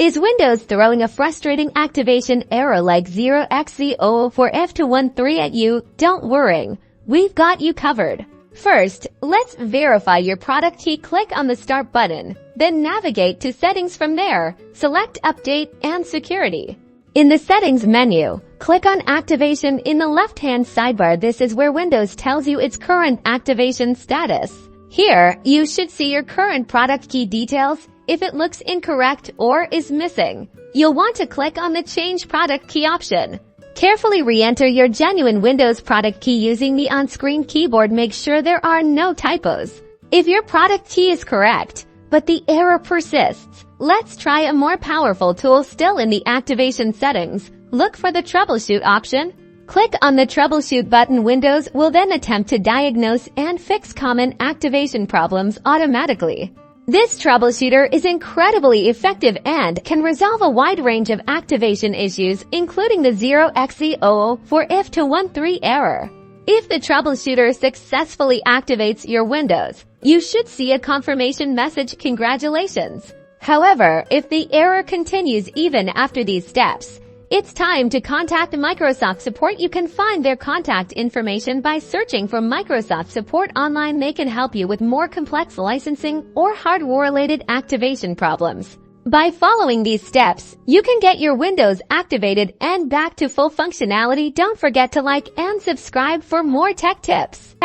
Is Windows throwing a frustrating activation error like 0Xc004F213 at you? Don't worry, we've got you covered. First, let's verify your product key. Click on the Start button, then navigate to Settings. From there, select Update and Security. In the Settings menu, click on Activation in the left-hand sidebar. This is where Windows tells you its current activation status. Here, you should see your current product key details. If it looks incorrect or is missing, you'll want to click on the Change Product Key option. Carefully re-enter your genuine Windows product key using the on-screen keyboard. Make sure there are no typos. If your product key is correct, but the error persists, let's try a more powerful tool. Still in the activation settings, look for the Troubleshoot option. Click on the Troubleshoot button. Windows will then attempt to diagnose and fix common activation problems automatically. This troubleshooter is incredibly effective and can resolve a wide range of activation issues, including the 0Xc004F213 error. If the troubleshooter successfully activates your Windows, you should see a confirmation message. Congratulations! However, if the error continues even after these steps, it's time to contact Microsoft Support. You can find their contact information by searching for Microsoft Support online. They can help you with more complex licensing or hardware-related activation problems. By following these steps, you can get your Windows activated and back to full functionality. Don't forget to like and subscribe for more tech tips.